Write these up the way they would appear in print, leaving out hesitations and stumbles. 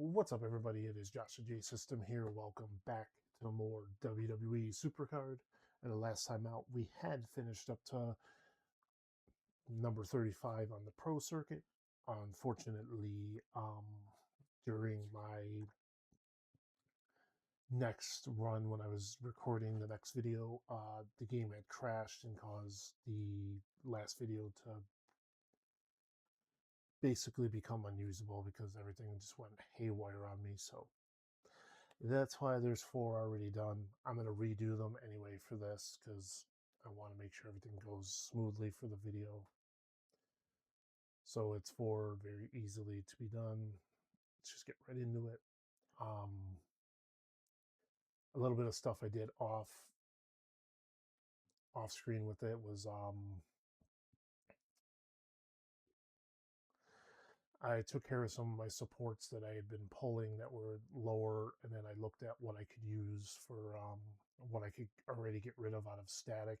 What's up, everybody? It is JOSHTHEJSYSTEM here. Welcome back to more WWE Supercard. And the last time out, we had finished up to number 35 on the pro circuit. Unfortunately, during my next run, when I was recording the next video, the game had crashed and caused the last video to basically become unusable because everything just went haywire on me. So that's why there's 4 already done. I'm going to redo them anyway for this because I want to make sure everything goes smoothly for the video. So it's 4 very easily to be done. Let's just get right into it. A little bit of stuff I did off screen with it was I took care of some of my supports that I had been pulling that were lower, and then I looked at what I could use for what I could already get rid of out of static,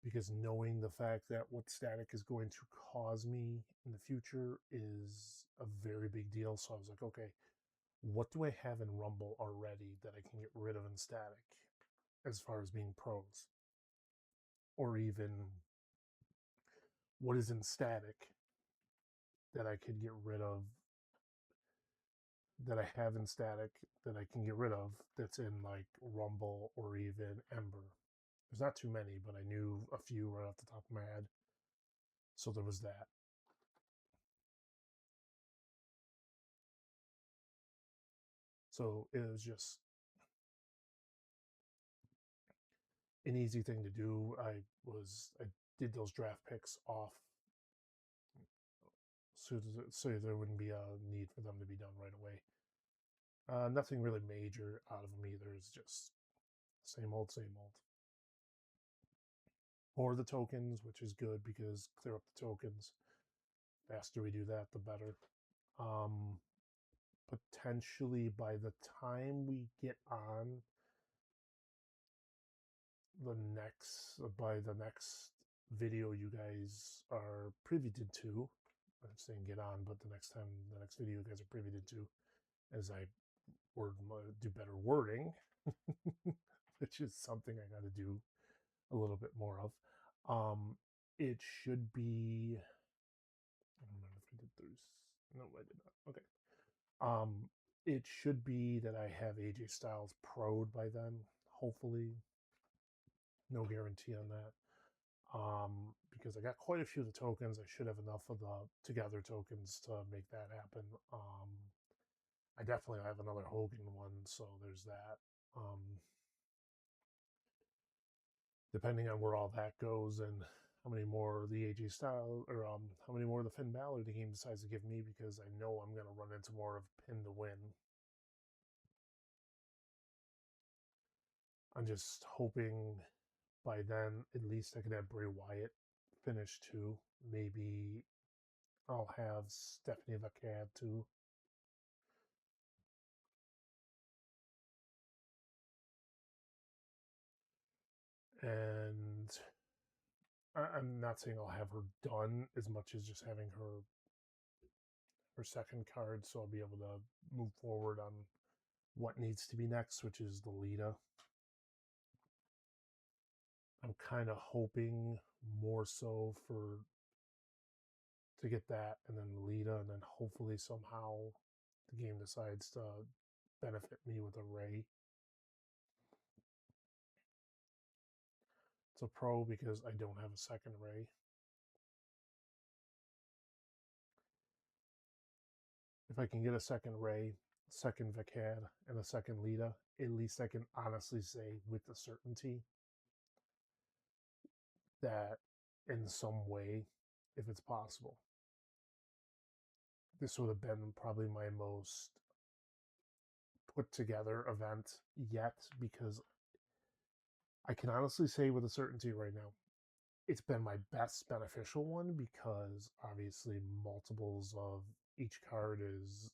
because knowing the fact that what static is going to cause me in the future is a very big deal. So I was like, okay, what do I have in Rumble already that I can get rid of in static as far as being pros? Or even what is in static that I could get rid of, that I have in static that I can get rid of that's in like Rumble or even Ember. There's not too many, but I knew a few right off the top of my head. So there was that. So it was just an easy thing to do. I did those draft picks off so there wouldn't be a need for them to be done right away. Nothing really major out of them either. It's just same old, same old. Or the tokens, which is good because clear up the tokens. The faster we do that, the better. Potentially by the time we get on by the next video you guys are privy to, I'm saying get on, but the next video you guys are privy to, as I do better wording, which is something I got to do a little bit more of. It should be, I don't remember if I did Thursday. No, I did not. Okay. It should be that I have AJ Styles pro'd by then, hopefully. No guarantee on that. Because I got quite a few of the tokens. I should have enough of the together tokens to make that happen. I definitely have another Hogan one, so there's that. Depending on where all that goes and how many more the AJ Styles, or how many more the Finn Balor the game decides to give me, because I know I'm going to run into more of pin to win. I'm just hoping by then at least I could have Bray Wyatt finish too. Maybe I'll have Stephanie Vacad too. And I'm not saying I'll have her done as much as just having her second card, so I'll be able to move forward on what needs to be next, which is the Lita. I'm kind of hoping more so to get that, and then Lita, and then hopefully somehow the game decides to benefit me with a Ray. It's a pro because I don't have a second Ray. If I can get a second Ray, second Vacad, and a second Lita, at least I can honestly say with the certainty that in some way, if it's possible, this would have been probably my most put together event yet, because I can honestly say with a certainty right now, it's been my best beneficial one, because obviously multiples of each card is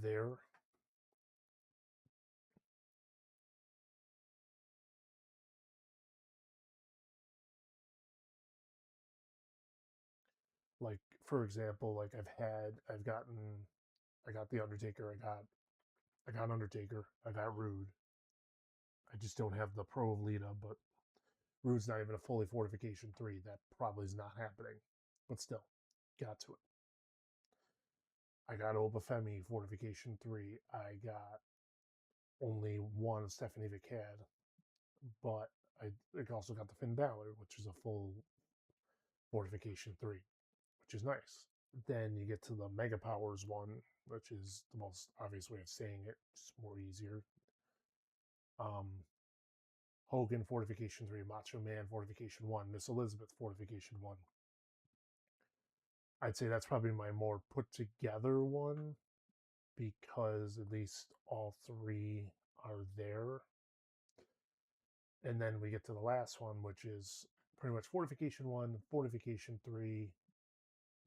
there. Like, for example, like I got the Undertaker, I got Undertaker, I got Rude. I just don't have the Pro of Lita, but Rude's not even a fully Fortification 3. That probably is not happening. But still, got to it. I got Obafemi Fortification 3. I got only one Stephanie Vicad, but I also got the Finn Balor, which is a full Fortification 3, which is nice. Then you get to the Mega Powers one, which is the most obvious way of saying it, just more easier. Hogan Fortification 3, Macho Man Fortification 1, Miss Elizabeth Fortification 1. I'd say that's probably my more put together one because at least all three are there. And then we get to the last one, which is pretty much Fortification 1, Fortification 3,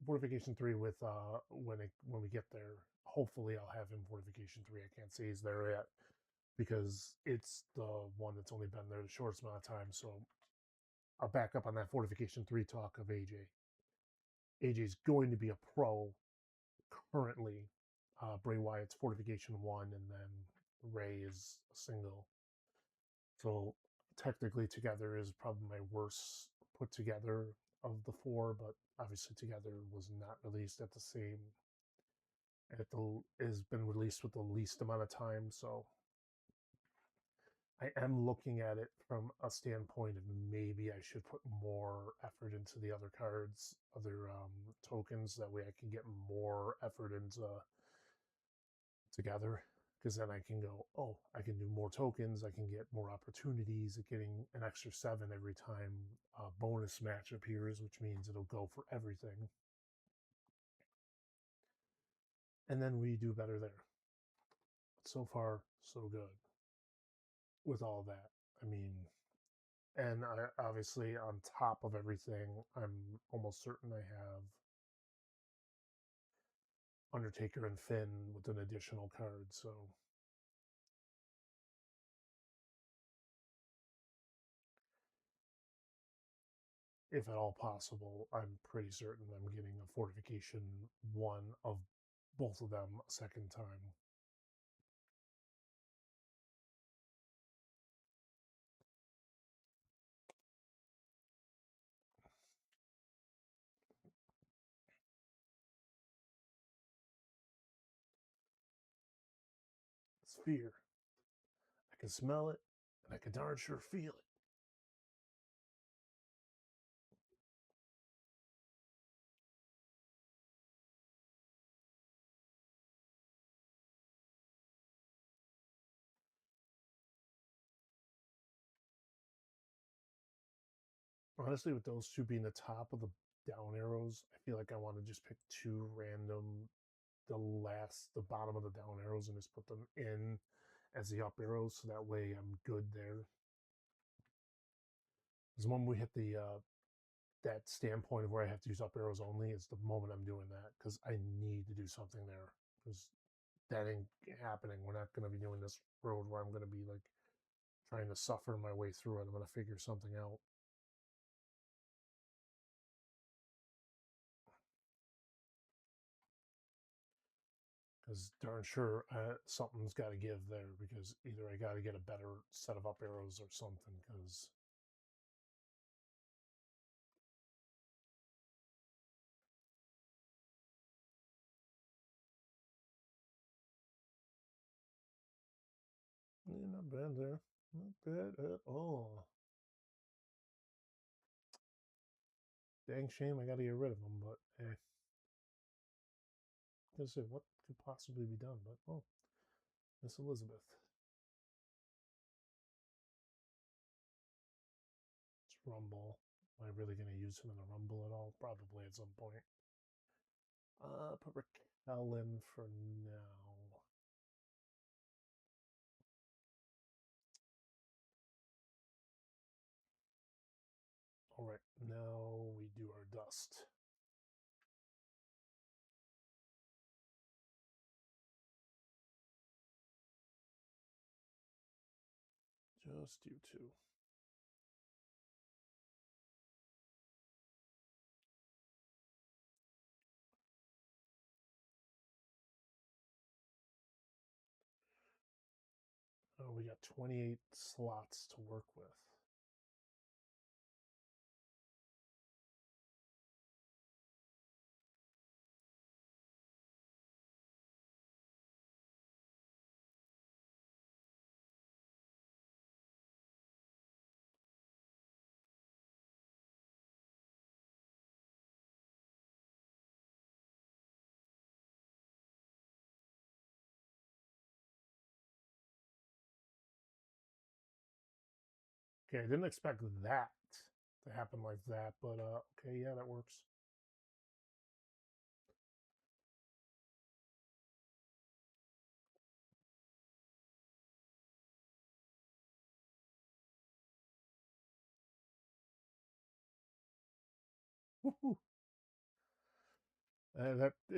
Fortification 3 with when we get there. Hopefully I'll have him Fortification 3. I can't say he's there yet because it's the one that's only been there the shortest amount of time. So I'll back up on that Fortification 3 talk of AJ. AJ's going to be a pro currently. Bray Wyatt's Fortification 1, and then Ray is a single. So technically together is probably my worst put together of the four, but obviously together was not released at the same has been released with the least amount of time. So I am looking at it from a standpoint of maybe I should put more effort into the other cards, other tokens. That way I can get more effort into together. Because then I can go, oh, I can do more tokens. I can get more opportunities at getting an extra 7 every time a bonus match appears, which means it'll go for everything. And then we do better there. So far, so good with all that. I mean, and I obviously on top of everything, I'm almost certain I have Undertaker and Finn with an additional card. So if at all possible, I'm pretty certain I'm getting a Fortification 1 of both of them a second time. It's fear. I can smell it, and I can darn sure feel it. Honestly, with those two being the top of the down arrows, I feel like I want to just pick two random, the bottom of the down arrows, and just put them in as the up arrows, so that way I'm good there. Because when we hit that standpoint of where I have to use up arrows only, is the moment I'm doing that, because I need to do something there. Because that ain't happening. We're not going to be doing this road where I'm going to be like trying to suffer my way through it. I'm going to figure something out. Because darn sure something's got to give there, because either I got to get a better set of up arrows or something, because yeah, not bad there. Not bad at all. Dang shame I got to get rid of them, but eh. I say, what could possibly be done? But oh, Miss Elizabeth. It's Rumble. Am I really going to use him in the Rumble at all? Probably at some point. Put Raquel in for now. All right, now we do our dust. Just you two. we got 28 slots to work with. Okay, I didn't expect that to happen like that, but okay, yeah, that works.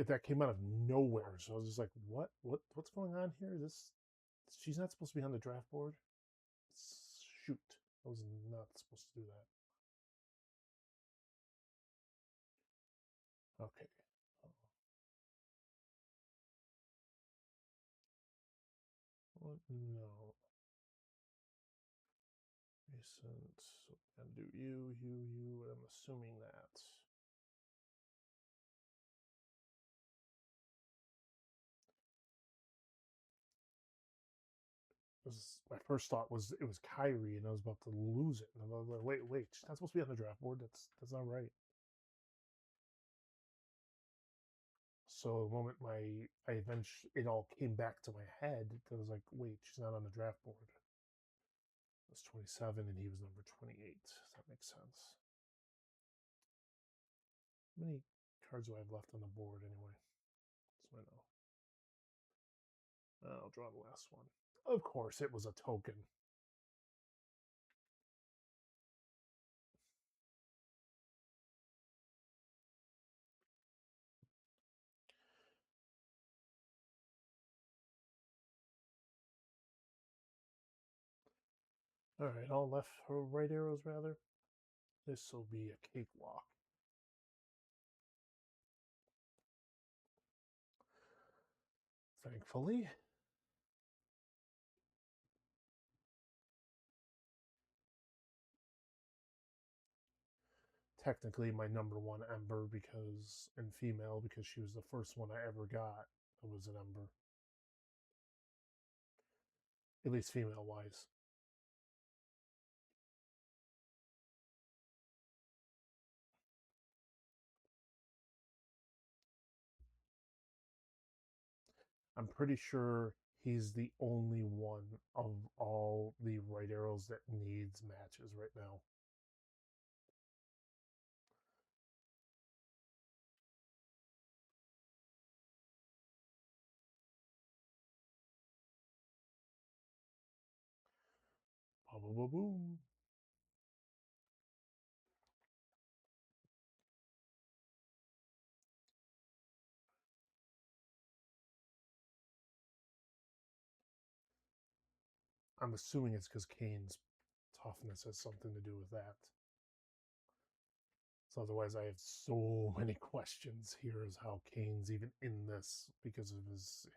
That came out of nowhere, so I was just like, what's going on here? This she's not supposed to be on the draft board. Shoot, I was not supposed to do that. Okay. What? No. Recent. So I'm gonna do you, and I'm assuming that. My first thought was it was Kyrie, and I was about to lose it. And I was like, wait, she's not supposed to be on the draft board. That's not right. So the moment it all came back to my head, I was like, wait, she's not on the draft board. I was 27, and he was number 28. That makes sense. How many cards do I have left on the board anyway? So I know. I'll draw the last one. Of course, it was a token. All right, all left or right arrows rather. This will be a cakewalk. Thankfully. Technically my number one Ember because and female because she was the first one I ever got that was an Ember. At least female wise. I'm pretty sure he's the only one of all the right arrows that needs matches right now. Boom, boom, boom. I'm assuming it's because Kane's toughness has something to do with that. So otherwise, I have so many questions here as how Kane's even in this because of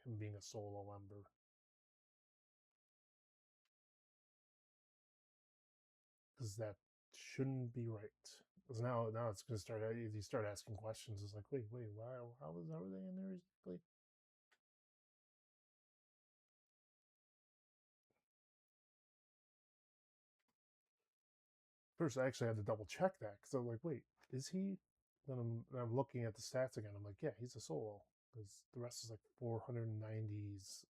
him being a solo Ember. Because that shouldn't be right. Because now it's going to start. You start asking questions. It's like, wait, why? How are they in there exactly? First, I actually had to double check that because I'm like, wait, is he? Then I'm looking at the stats again. I'm like, yeah, he's a solo because the rest is like 490s,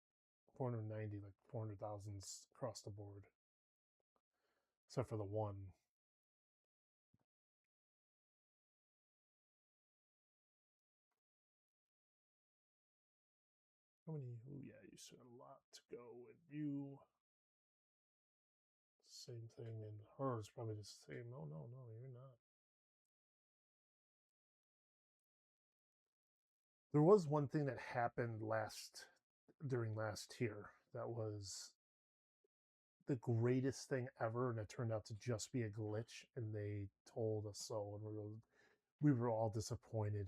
490 like 400,000s across the board, except for the one. How many? Oh yeah, you still got a lot to go. And you, same thing, and hers probably the same. Oh no, you're not. There was one thing that happened during last year that was the greatest thing ever, and it turned out to just be a glitch, and they told us so, and we were all disappointed.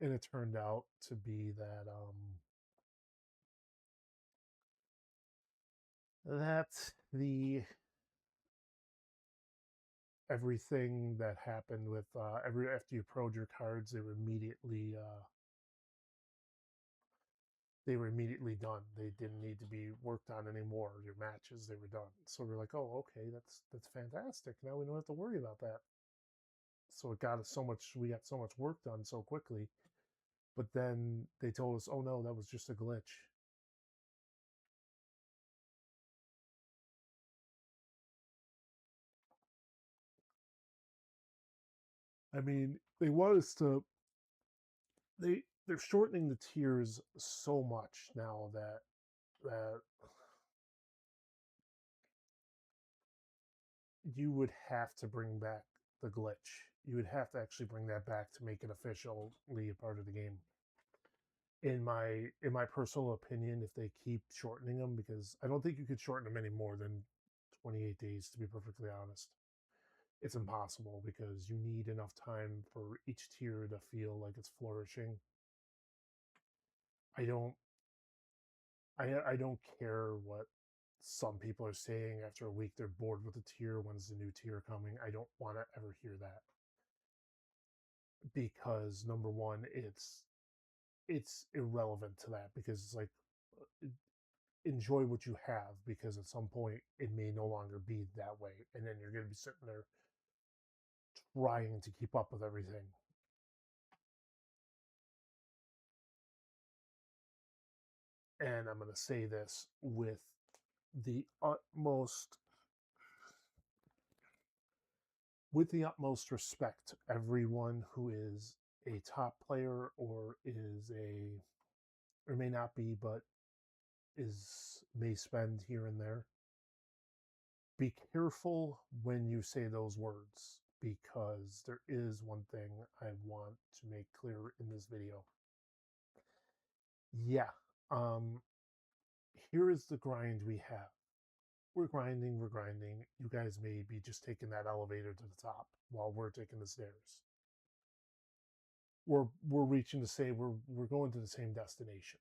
And it turned out to be that That's the everything that happened with every after you pro'd your cards, they were immediately done. They didn't need to be worked on anymore. Your matches, they were done. So we're like, oh, okay, that's fantastic. Now we don't have to worry about that. So it got us so much. We got so much work done so quickly. But then they told us, oh no, that was just a glitch. I mean, they want us to. They're shortening the tiers so much now that you would have to bring back the glitch. You would have to actually bring that back to make it officially a part of the game. In my personal opinion, if they keep shortening them, because I don't think you could shorten them any more than 28 days, to be perfectly honest. It's impossible because you need enough time for each tier to feel like it's flourishing. I don't I don't care what some people are saying after a week they're bored with the tier. When's the new tier coming? I don't want to ever hear that, because number one, it's irrelevant to that, because it's like, enjoy what you have, because at some point it may no longer be that way, and then you're going to be sitting there trying to keep up with everything. And I'm going to say this the utmost with the utmost respect, everyone who is a top player or is a or may not be, but is may spend here and there. Be careful when you say those words, because there is one thing I want to make clear in this video. Yeah, um, here is the grind we have. We're grinding, we're grinding. You guys may be just taking that elevator to the top while we're taking the stairs. We're reaching the same, we're going to the same destination.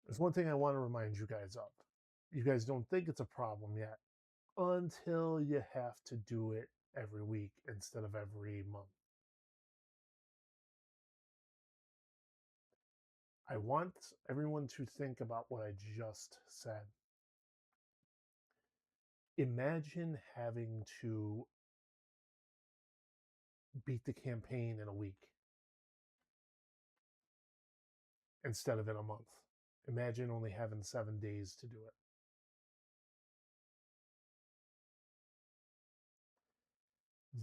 There's one thing I want to remind you guys of. You guys don't think it's a problem yet until you have to do it every week instead of every month. I want everyone to think about what I just said. Imagine having to beat the campaign in a week instead of in a month. Imagine only having 7 days to do it.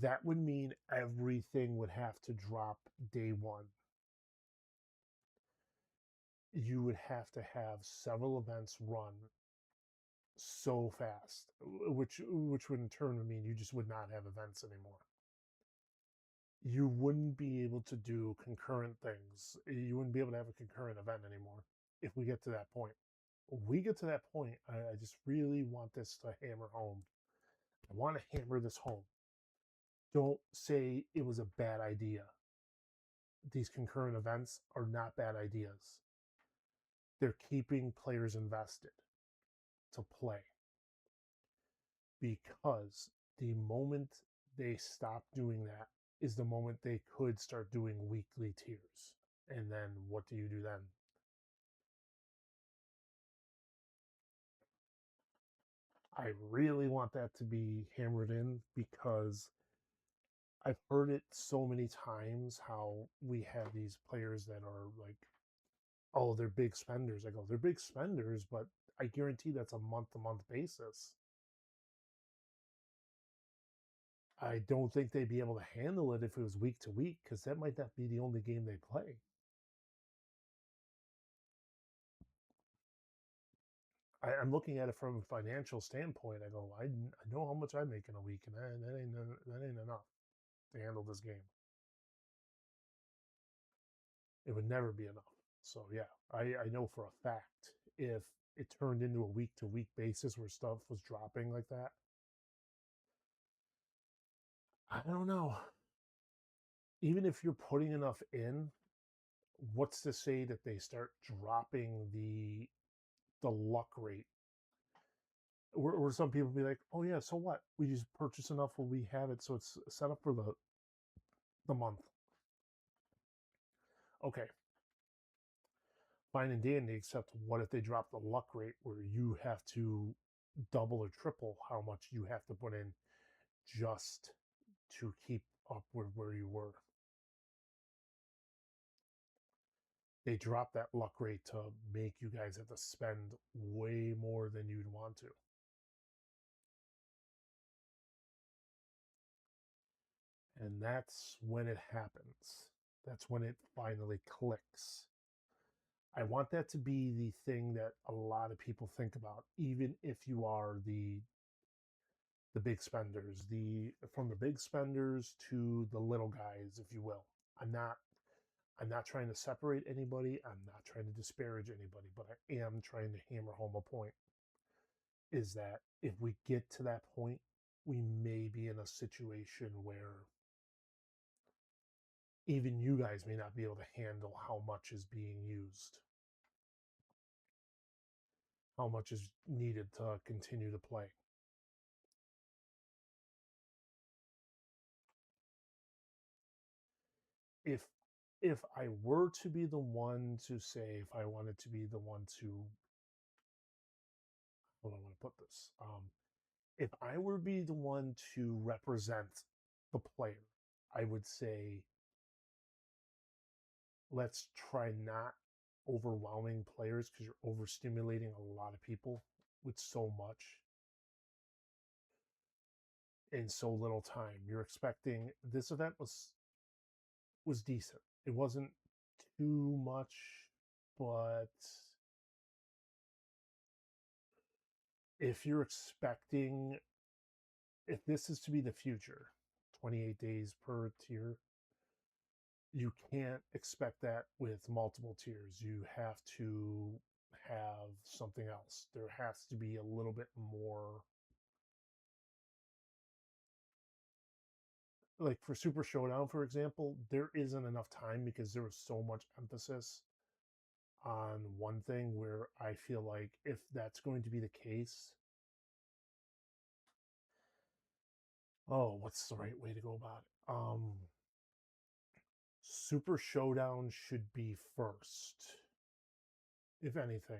That would mean everything would have to drop day one. You would have to have several events run so fast, which would in turn mean you just would not have events anymore. You wouldn't be able to do concurrent things. You wouldn't be able to have a concurrent event anymore if we get to that point. When we get to that point, I just really want this to hammer home. I want to hammer this home. Don't say it was a bad idea. These concurrent events are not bad ideas. They're keeping players invested to play, because the moment they stop doing that is the moment they could start doing weekly tiers. And then what do you do then? I really want that to be hammered in, because I've heard it so many times how we have these players that are like, oh, they're big spenders. I go, they're big spenders, but I guarantee that's a month-to-month basis. I don't think they'd be able to handle it if it was week to week, because that might not be the only game they play. I'm looking at it from a financial standpoint. I go, I know how much I make in a week, and that ain't enough to handle this game. It would never be enough. So yeah, I know for a fact, if it turned into a week to week basis where stuff was dropping like that, I don't know. Even if you're putting enough in, what's to say that they start dropping the luck rate, where some people be like, oh yeah, so what? We just purchase enough where we have it, so it's set up for the month. Okay, fine and dandy, except what if they drop the luck rate where you have to double or triple how much you have to put in just to keep up with where you were? They drop that luck rate to make you guys have to spend way more than you'd want to. And that's when it happens. That's when it finally clicks. I want that to be the thing that a lot of people think about, even if you are the big spenders, the from the big spenders to the little guys, if you will. I'm not trying to separate anybody. I'm not trying to disparage anybody, but I am trying to hammer home a point, is that if we get to that point, we may be in a situation where even you guys may not be able to handle how much is being used, how much is needed to continue to play. If I were to be the one to say, if I wanted to be the one to, how do I want to put this? If I were to be the one to represent the player, I would say, let's try not overwhelming players, because you're overstimulating a lot of people with so much in so little time. You're expecting, this event was decent. It wasn't too much, but if you're expecting, if this is to be the future, 28 days per tier, you can't expect that with multiple tiers. You have to have something else. There has to be a little bit more. Like for Super Showdown, for example, there isn't enough time because there was so much emphasis on one thing, where I feel like if that's going to be the case, oh, what's the right way to go about it? Super Showdown should be first, if anything.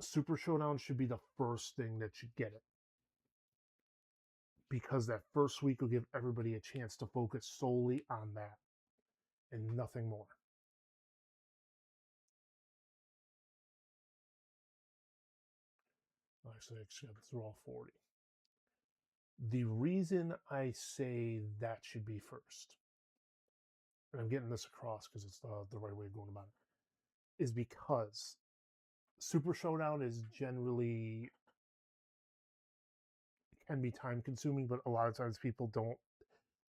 Super Showdown should be the first thing that should get it, because that first week will give everybody a chance to focus solely on that and nothing more. Actually, I got through all 40. The reason I say that should be first, and I'm getting this across because it's the right way of going about it, is because Super Showdown is generally, can be time consuming, but a lot of times people don't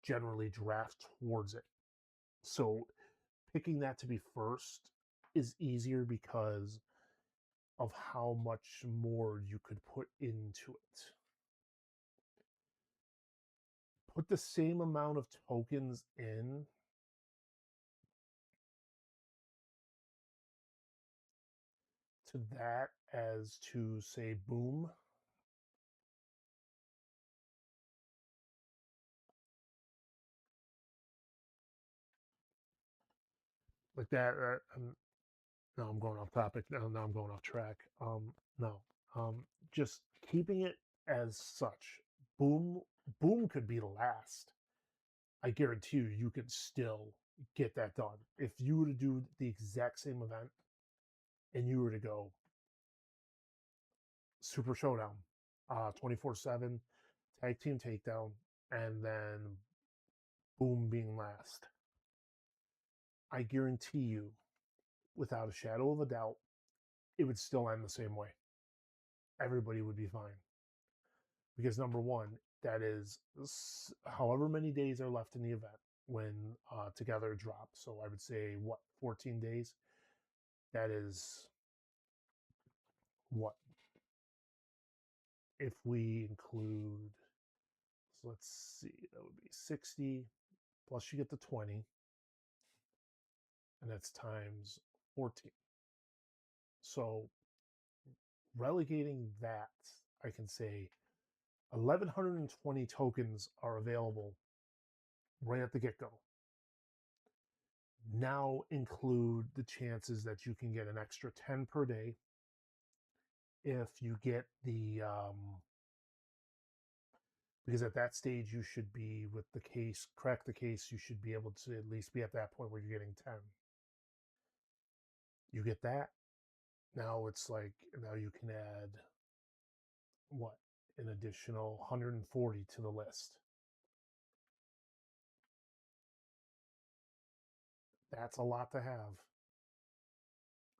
generally draft towards it. So picking that to be first is easier because of how much more you could put into it. Put the same amount of tokens in to that as to, say, Boom. Like that. No, I'm going off topic. Now I'm going off track. No. Just keeping it as such. Boom. Boom could be last. I guarantee you could still get that done. If you were to do the exact same event and you were to go Super Showdown, 24/7, tag team takedown, and then Boom being last, I guarantee you, without a shadow of a doubt, it would still end the same way. Everybody would be fine. Because number one, that is however many days are left in the event when Together drops. So I would say, what, 14 days? That is what? If we include, so let's see, that would be 60, plus you get the 20, and that's times 14. So relegating that, I can say 1,120 tokens are available right at the get-go. Now include the chances that you can get an extra 10 per day if you get the because at that stage you should be with the case, crack the case, you should be able to at least be at that point where you're getting 10. You get that, now it's like, now you can add what, an additional 140 to the list. That's a lot to have.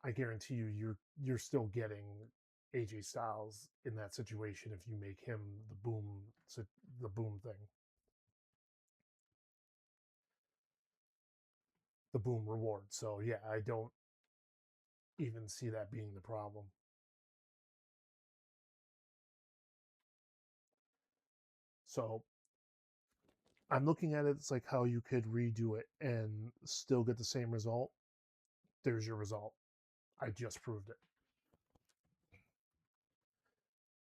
I guarantee you're still getting AJ Styles in that situation if you make him the boom thing, the boom reward. So yeah, I don't even see that being the problem. So I'm looking at it, it's like how you could redo it and still get the same result. There's your result. I just proved it.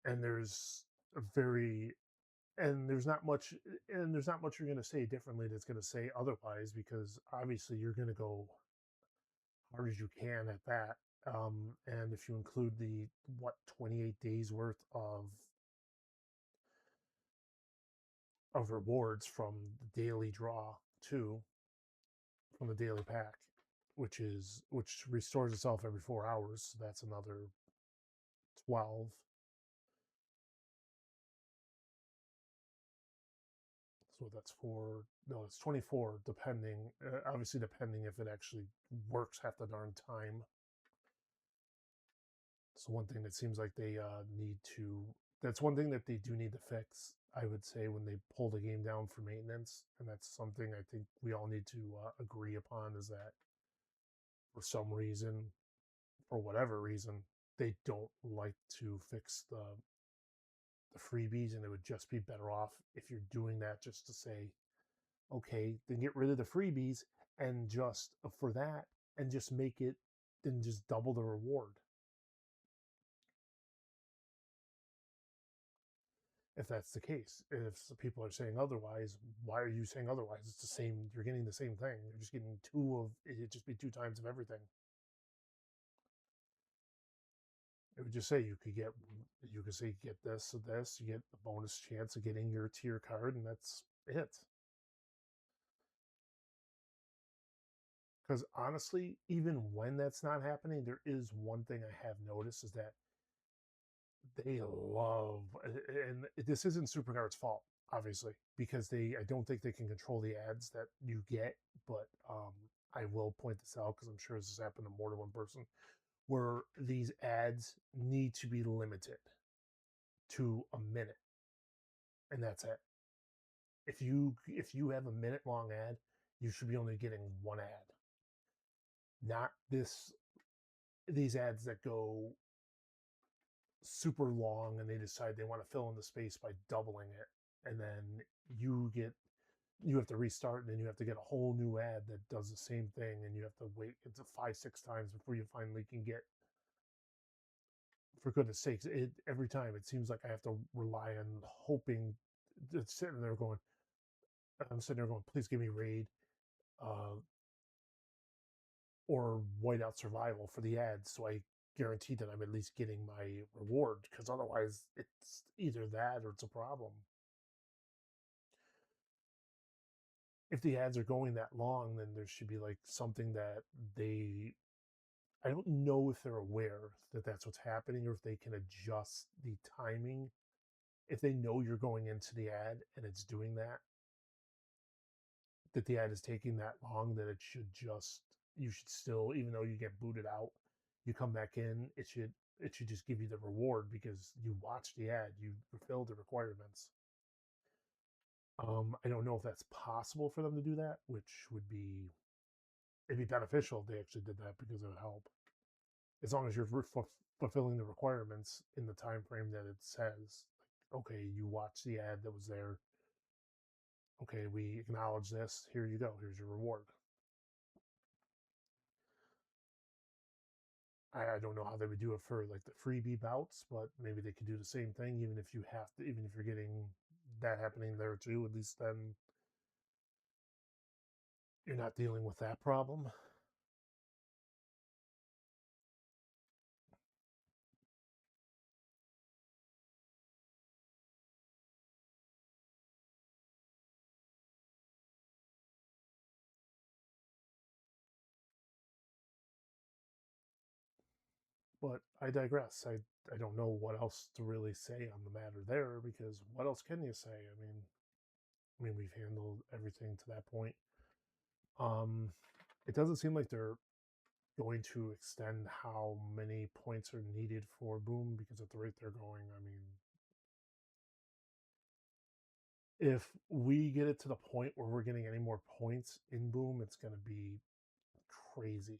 And a very there's not much you're going to say differently that's going to say otherwise, because obviously you're going to go hard as you can at that. And if you include the 28 days worth of rewards from the daily draw too, from the daily pack, which restores itself every 4 hours, so that's another 12. So that's four. No, it's 24, depending. Obviously, depending if it actually works half the darn time. So one thing that seems like they need to. That's one thing that they do need to fix, I would say, when they pull the game down for maintenance, and that's something I think we all need to agree upon, is that for some reason, for whatever reason, they don't like to fix the freebies, and it would just be better off if you're doing that just to say, okay, then get rid of the freebies and just for that, and just make it, then just double the reward. If that's the case, if people are saying otherwise, why are you saying otherwise? It's the same. You're getting the same thing. You're just getting it'd just be 2 times of everything. It would just say you could say get this or this, you get a bonus chance of getting your tier card, and that's it. Because honestly, even when that's not happening, there is one thing I have noticed, is that they love, and this isn't Supercard's fault, obviously, because I don't think they can control the ads that you get, but I will point this out because I'm sure this has happened to more than one person, where these ads need to be limited to a minute, and that's it. If you have a minute long ad, you should be only getting one ad, not these ads that go super long and they decide they want to fill in the space by doubling it, and then you have to restart, and then you have to get a whole new ad that does the same thing, and you have to wait it's 5-6 times before you finally can get. For goodness sakes, every time it seems like I have to rely on hoping. I'm sitting there going, please give me raid, uh, or whiteout survival for the ads, so I guarantee that I'm at least getting my reward, because otherwise it's either that or it's a problem. If the ads are going that long, then there should be like something that I don't know if they're aware that that's what's happening, or if they can adjust the timing. If they know you're going into the ad and it's doing that the ad is taking that long, that you should still, even though you get booted out, you come back in, it should just give you the reward because you watched the ad, you fulfilled the requirements. I don't know if that's possible for them to do that, which it'd be beneficial if they actually did that, because it would help. As long as you're fulfilling the requirements in the time frame that it says, like, okay, you watch the ad that was there. Okay, we acknowledge this. Here you go. Here's your reward. I don't know how they would do it for like the freebie bouts, but maybe they could do the same thing, even if you have to, even if you're getting that happening there too. At least then you're not dealing with that problem. But I digress. I don't know what else to really say on the matter there, because what else can you say? I mean we've handled everything to that point. Um, it doesn't seem like they're going to extend how many points are needed for Boom, because at the rate they're going, I mean, if we get it to the point where we're getting any more points in Boom, it's going to be crazy.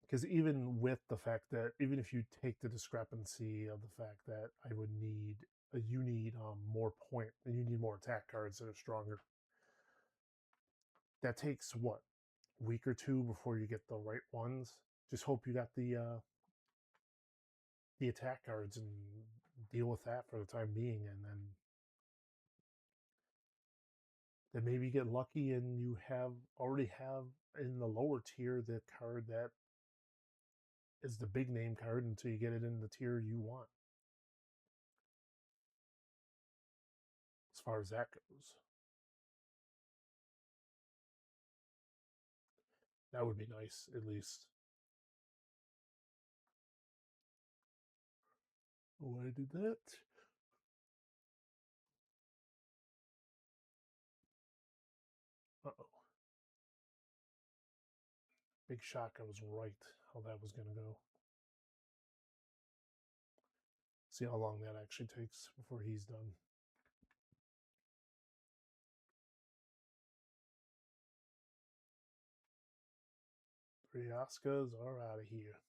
Because even with the fact that, even if you take the discrepancy of the fact that I would need, you need more point, you need more attack cards that are stronger. That takes what, week or two before you get the right ones. Just hope you got the attack cards and deal with that for the time being, and then maybe get lucky and you already have in the lower tier the card that is the big name card until you get it in the tier you want, as far as that goes. That would be nice, at least. Why did that? Uh-oh. Big shock, I was right how that was going to go. See how long that actually takes before he's done. 3 Oscars are out of here.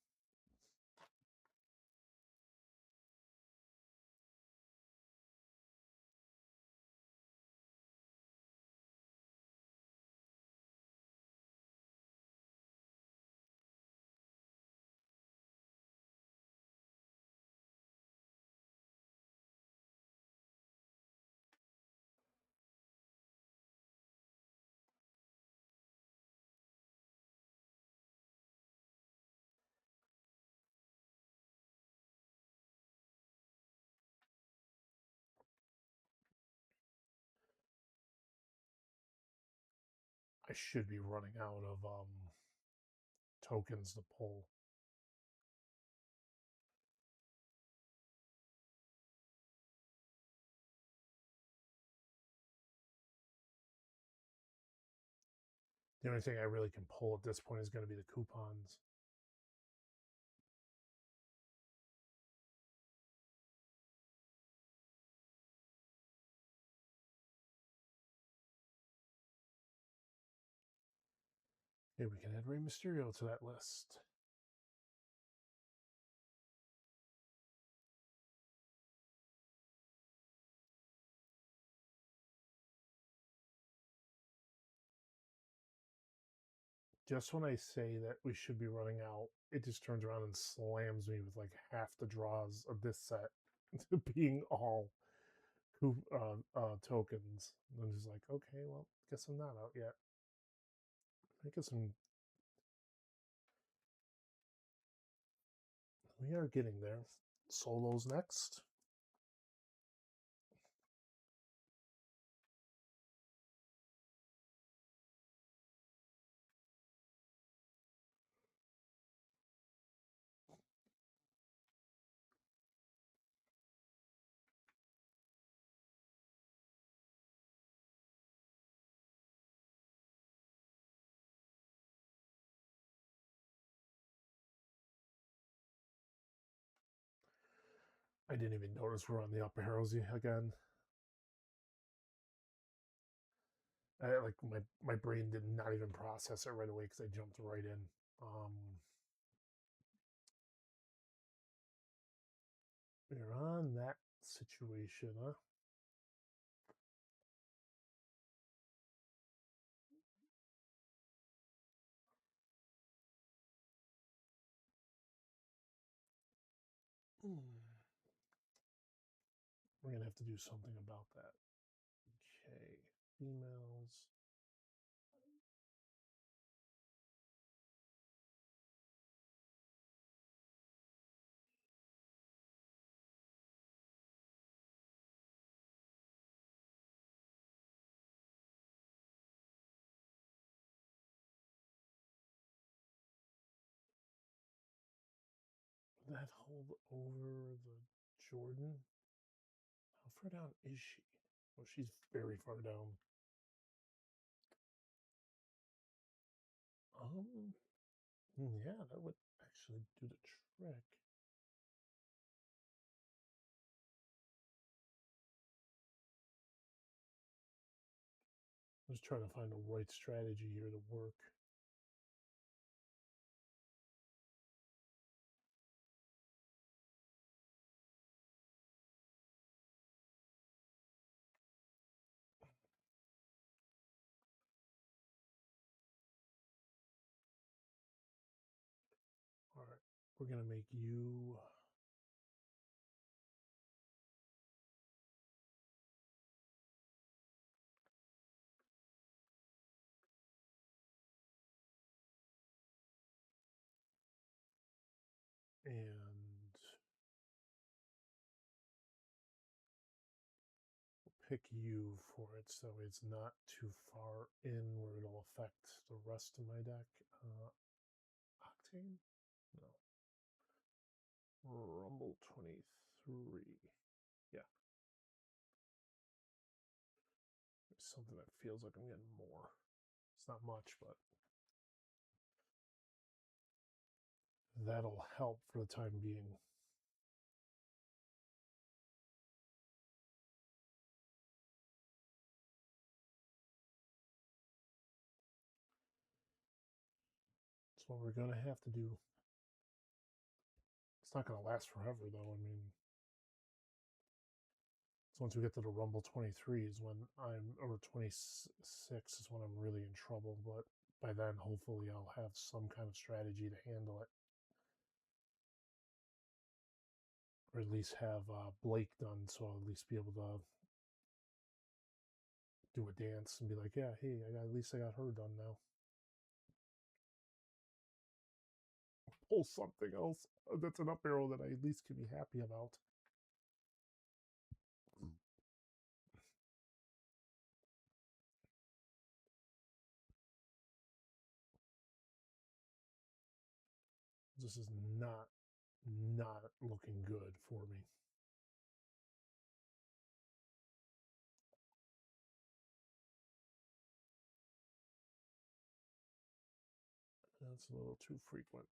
I should be running out of tokens to pull. The only thing I really can pull at this point is going to be the coupons. Okay, we can add Rey Mysterio to that list. Just when I say that we should be running out, it just turns around and slams me with like half the draws of this set being all tokens. And I'm just like, okay, well, guess I'm not out yet. I guess we are getting there. Solo's next. I didn't even notice we're on the upper arrows again. Like my brain did not even process it right away because I jumped right in. We're on that situation, huh? We're going to have to do something about that. Okay, females. That hold over the Jordan? How far down is she? Well, she's very far down. Yeah, that would actually do the trick. I'm just trying to find the right strategy here to work. All right, we're going to make you and pick you for it so it's not too far in where it'll affect the rest of my deck. Octane? No. Rumble 23. Yeah. It's something that feels like I'm getting more. It's not much, but that'll help for the time being. That's what we're going to have to do. It's not going to last forever, though. I mean, so once we get to the Rumble 23 is when or 26 is when I'm really in trouble. But by then, hopefully, I'll have some kind of strategy to handle it. Or at least have Blake done, so I'll at least be able to do a dance and be like, yeah, hey, at least I got her done now. Pull something else that's an up arrow that I at least can be happy about. This is not looking good for me. That's a little too frequent.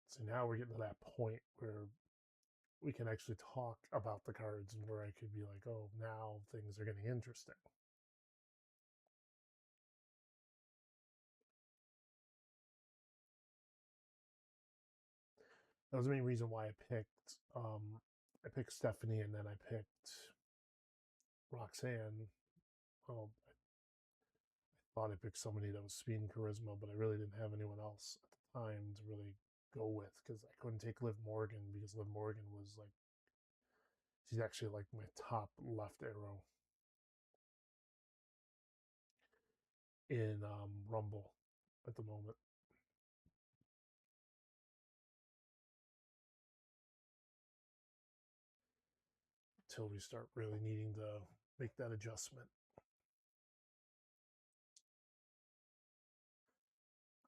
So now we're getting to that point where we can actually talk about the cards and where I could be like, oh, now things are getting interesting. That was the main reason why I picked Stephanie and then I picked Roxanne. Well, I thought I picked somebody that was speed and charisma, but I really didn't have anyone else at the time to really go with because I couldn't take Liv Morgan because Liv Morgan was like, she's actually like my top left arrow in Rumble at the moment. Until we start really needing to make that adjustment.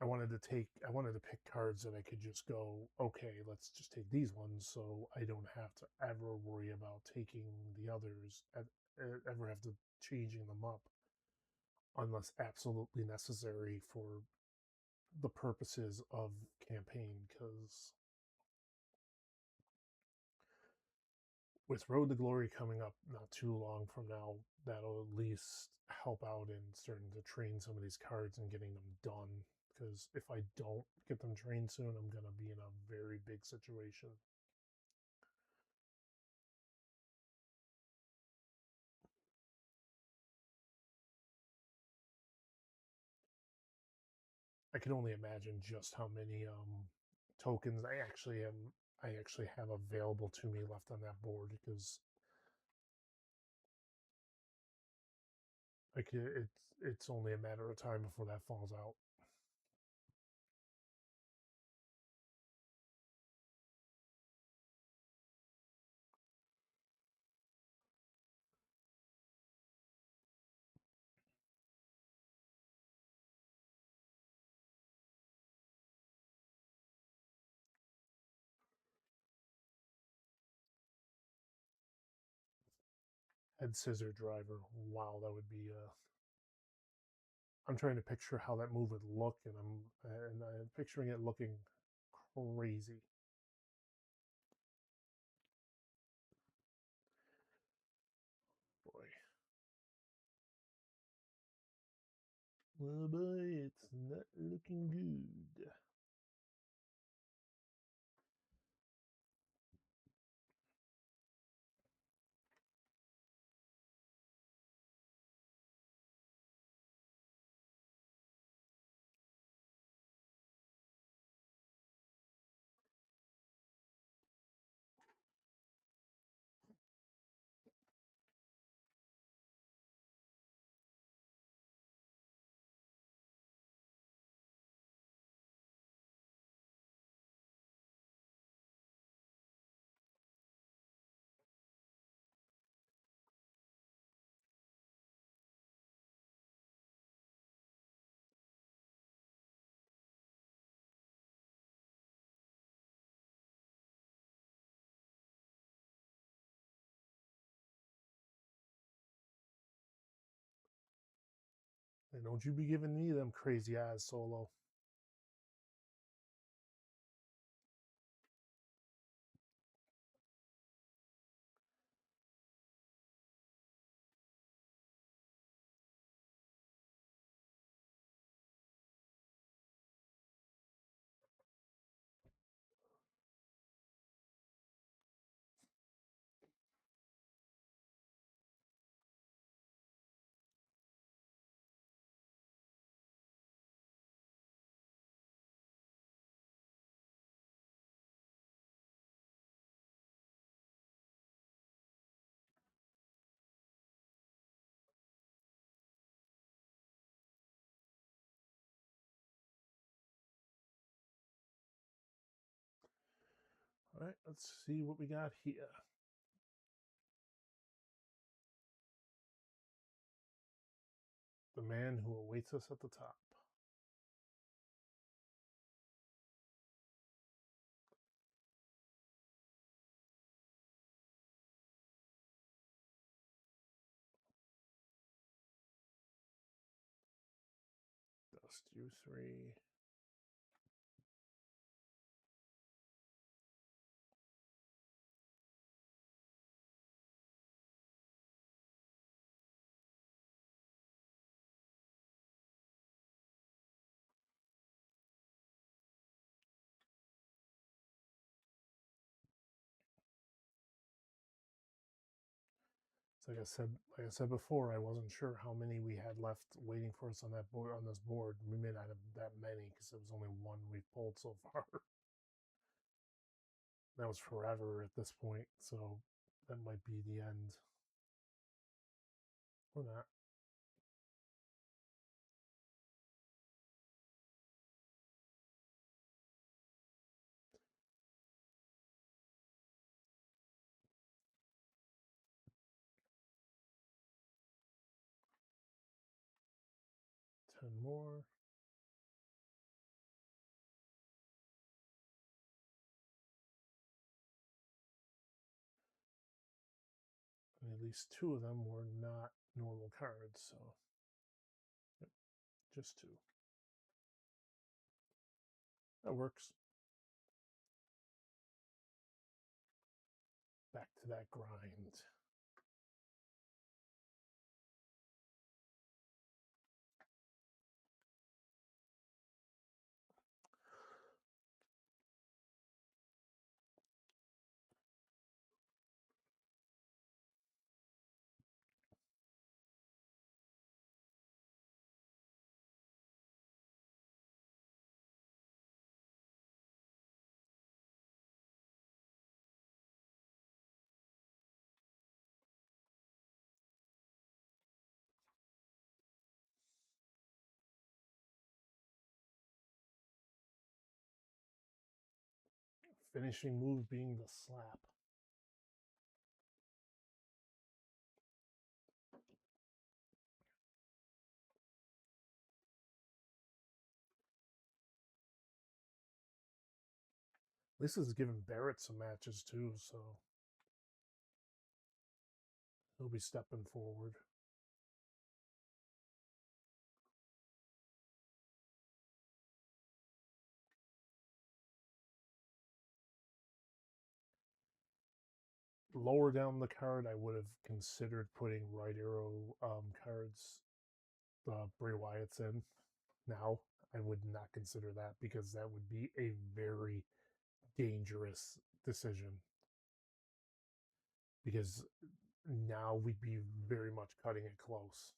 I wanted to pick cards that I could just go, okay, let's just take these ones so I don't have to ever worry about taking the others, ever have to changing them up unless absolutely necessary for the purposes of campaign, because with Road to Glory coming up not too long from now, that'll at least help out in starting to train some of these cards and getting them done. Because if I don't get them trained soon, I'm going to be in a very big situation. I can only imagine just how many tokens I actually have available to me left on that board, because like it's only a matter of time before that falls out. Head scissor driver. Wow, that would be. I'm trying to picture how that move would look, and I'm picturing it looking crazy. Boy, well, boy, it's not looking good. And don't you be giving me them crazy eyes, Solo. All right, let's see what we got here. The man who awaits us at the top. Dust you three. Like I said before, I wasn't sure how many we had left waiting for us on that board. On this board, we may not have that many because it was only one we've pulled so far. That was forever at this point, so that might be the end, or not. Ten more. And at least two of them were not normal cards, so yep, just two. That works. Back to that grind. finishing move being the slap. This has given Barrett some matches too, so he'll be stepping forward. Lower down the card, I would have considered putting right arrow cards, Bray Wyatt's in. Now, I would not consider that because that would be a very dangerous decision. Because now we'd be very much cutting it close.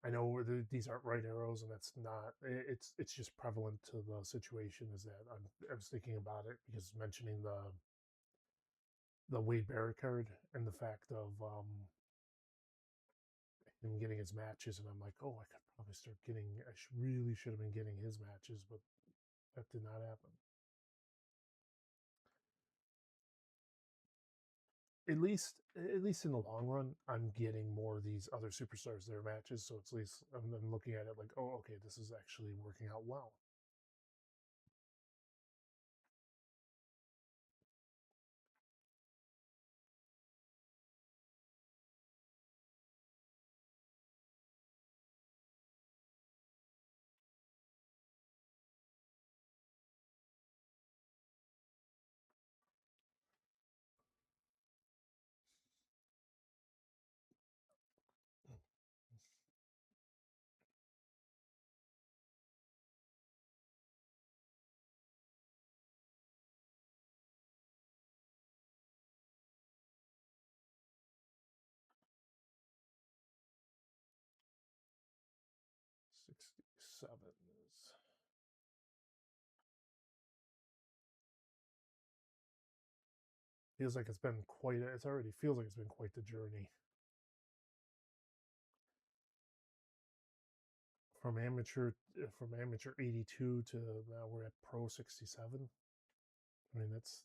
I know these aren't right arrows, and that's not. It's just prevalent to the situation. Is that I was thinking about it because mentioning the Wade Barrett card and the fact of him getting his matches, and I'm like, oh, I could probably start getting. Really should have been getting his matches, but that did not happen. At least in the long run, I'm getting more of these other superstars their matches. So at least I'm looking at it like, oh, okay, this is actually working out well. $67 is feels like it's been quite. It's already feels like it's been quite the journey from amateur 82 to now we're at pro 67. I mean that's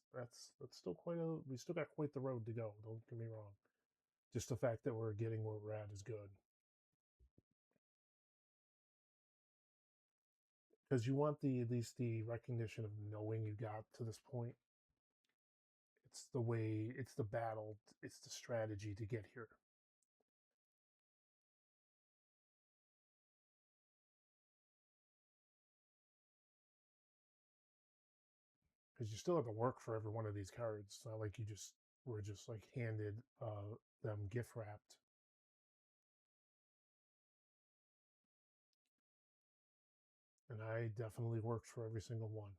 still quite a. We still got quite the road to go. Don't get me wrong. Just the fact that we're getting where we're at is good. Because you want the at least the recognition of knowing you got to this point. It's the way, it's the battle, it's the strategy to get here. Because you still have to work for every one of these cards. It's not like you just were just like handed them gift wrapped. And I definitely worked for every single one.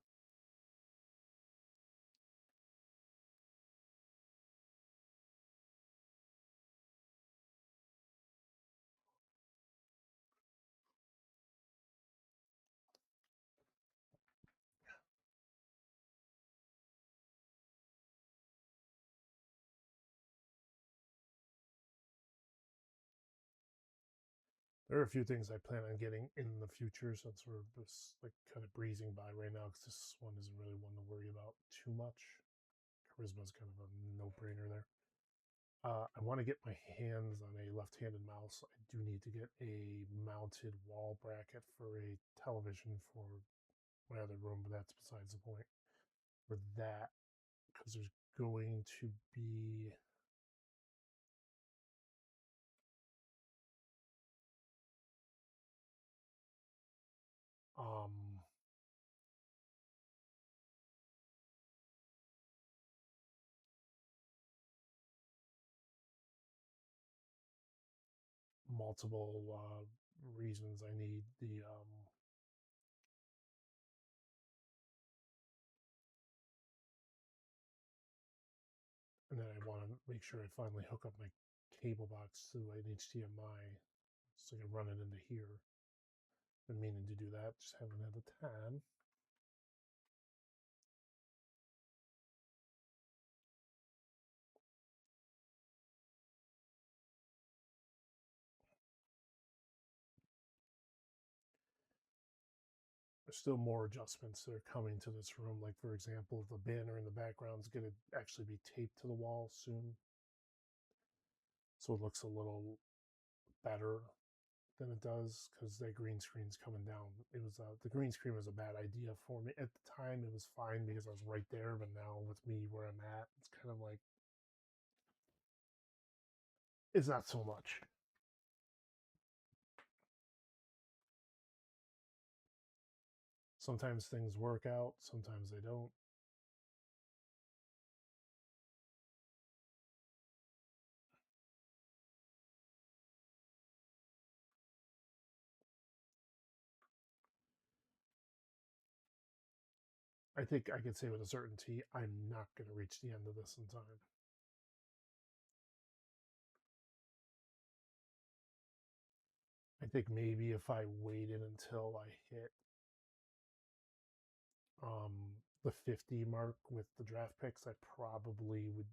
There are a few things I plan on getting in the future since we're just like kind of breezing by right now because this one isn't really one to worry about too much. Charisma's kind of a no-brainer there. I want to get my hands on a left-handed mouse. I do need to get a mounted wall bracket for a television for my other room, but that's besides the point. For that, because there's going to be um, multiple reasons I need the and then I want to make sure I finally hook up my cable box to an HDMI so I can run it into here. Been meaning to do that, just haven't had the time. there's still more adjustments that are coming to this room. Like, for example, the banner in the background is going to actually be taped to the wall soon. So it looks a little better than it does because that green screen's coming down. It was the green screen was a bad idea for me. At the time, it was fine because I was right there, but now with me where I'm at, it's kind of like, it's not so much. Sometimes things work out, sometimes they don't. I think I could say with a certainty, I'm not going to reach the end of this in time. I think maybe if I waited until I hit the 50 mark with the draft picks, I probably would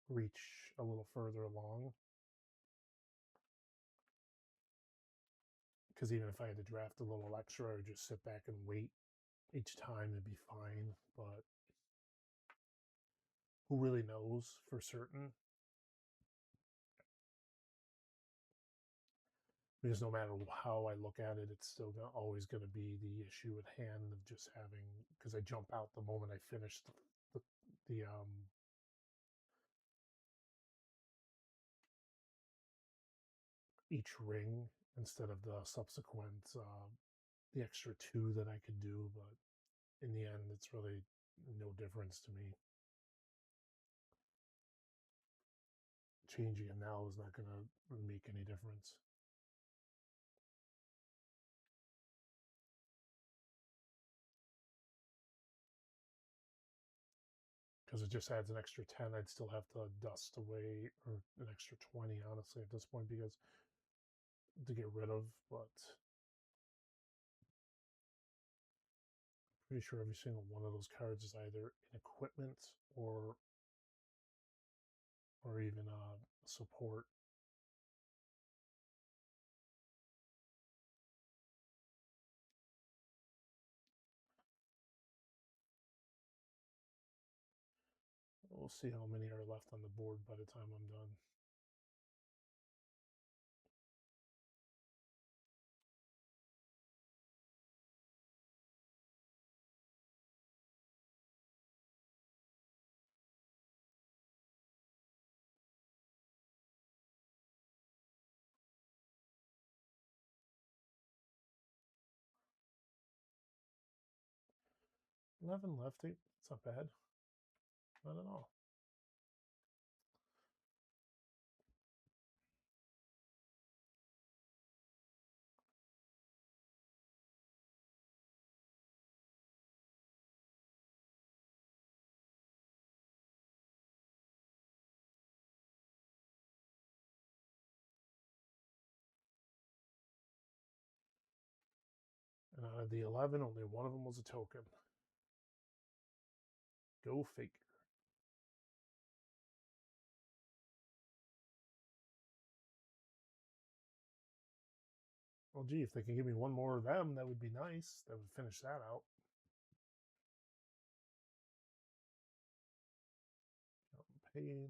reach a little further along. Because even if I had to draft a little extra, I would just sit back and wait each time, it'd be fine. But who really knows for certain? Because no matter how I look at it, it's still always going to be the issue at hand of just having, because I jump out the moment I finish the each ring instead of the subsequent the extra two that I could do. But in the end, it's really no difference to me. Changing it now is not going to make any difference. Because it just adds an extra 10. I'd still have to dust away, or an extra 20, honestly, at this point, because to get rid of, but pretty sure every single one of those cards is either in equipment or even support. We'll see how many are left on the board by the time I'm done. $11 left. It's not bad. Not at all. And out of the 11, only one of them was a token. Go figure. Well, gee, if they can give me one more of them, that would be nice. That would finish that out. Campaign.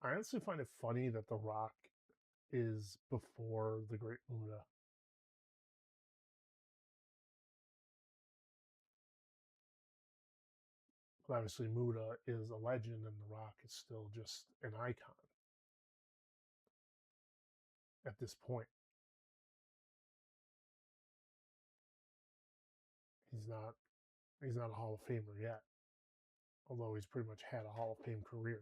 I honestly find it funny that The Rock is before the Great Muda. But obviously, Muda is a legend, and The Rock is still just an icon at this point. He's not a Hall of Famer yet, although he's pretty much had a Hall of Fame career.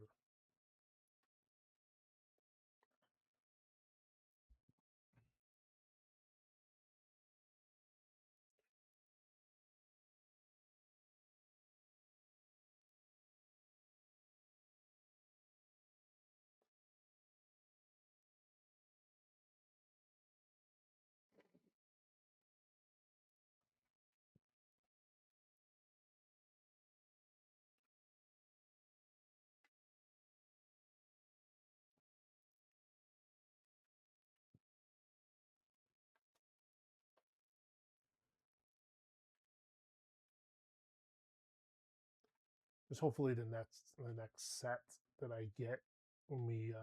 There's hopefully the next set that I get when we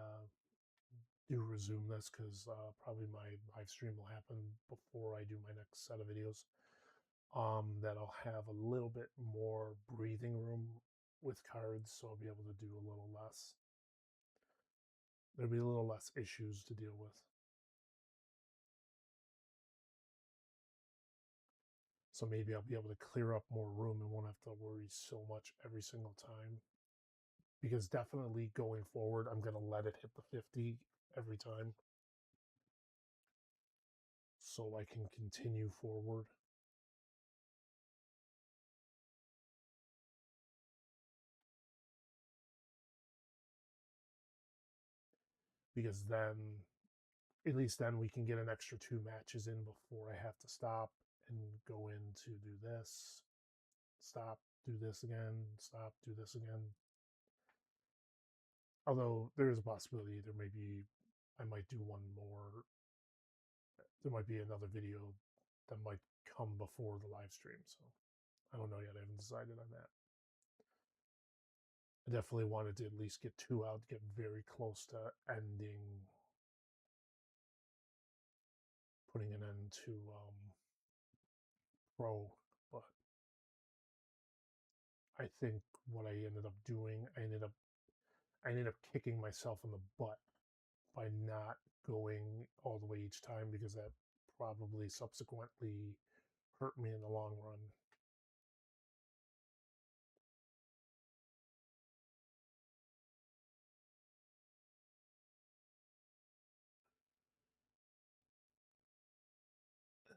do resume this, because probably my live stream will happen before I do my next set of videos. That I'll have a little bit more breathing room with cards, so I'll be able to do a little less. There'll be a little less issues to deal with. So maybe I'll be able to clear up more room and won't have to worry so much every single time. Because definitely going forward, I'm going to let it hit the 50 every time, so I can continue forward. Because then, at least then, we can get an extra 2 matches in before I have to stop and go in to do this. Stop, do this again, stop, do this again. Although there is a possibility I might do one more. There might be another video that might come before the live stream, so I don't know yet. I haven't decided on that. I definitely wanted to at least get 2 out, get very close to ending, putting an end to Pro, but I think what I ended up doing, I ended up kicking myself in the butt by not going all the way each time, because that probably subsequently hurt me in the long run.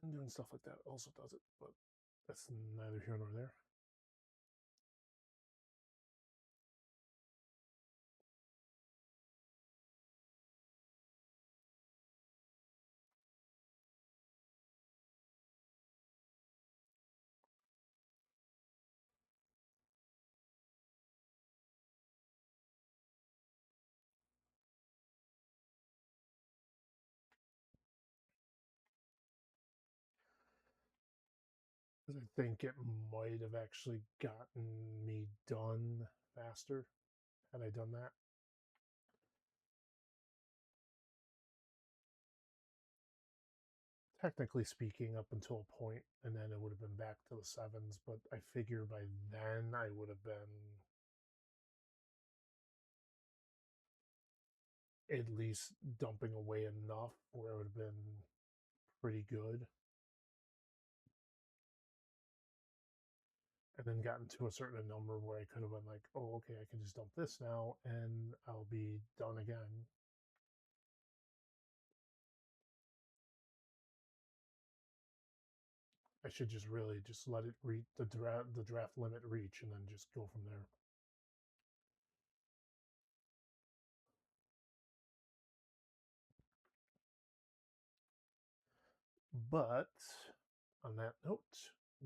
And doing stuff like that also does it, but that's neither here nor there. I think it might have actually gotten me done faster had I done that. Technically speaking, up until a point, and then it would have been back to the 7s, but I figure by then I would have been at least dumping away enough where it would have been pretty good. And then gotten to a certain number where I could have been like, oh, okay, I can just dump this now and I'll be done again. I should just really just let it reach the draft limit reach, and then just go from there. But on that note,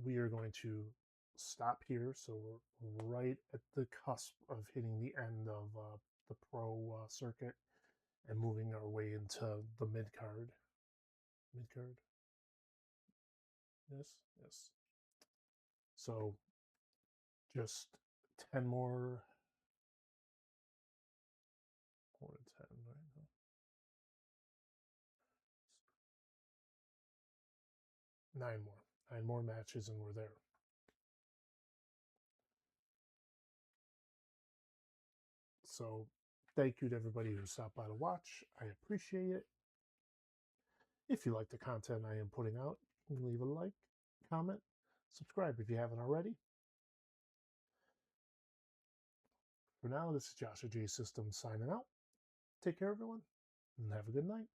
we are going to stop here. So we're right at the cusp of hitting the end of the pro circuit and moving our way into the mid card. Mid card? Yes, yes. So just 10 more. More than 10, right? 9 more. 9 more matches and we're there. So thank you to everybody who stopped by to watch. I appreciate it. If you like the content I am putting out, leave a like, comment, subscribe if you haven't already. For now, this is JOSHTHEJSYSTEM signing out. Take care, everyone, and have a good night.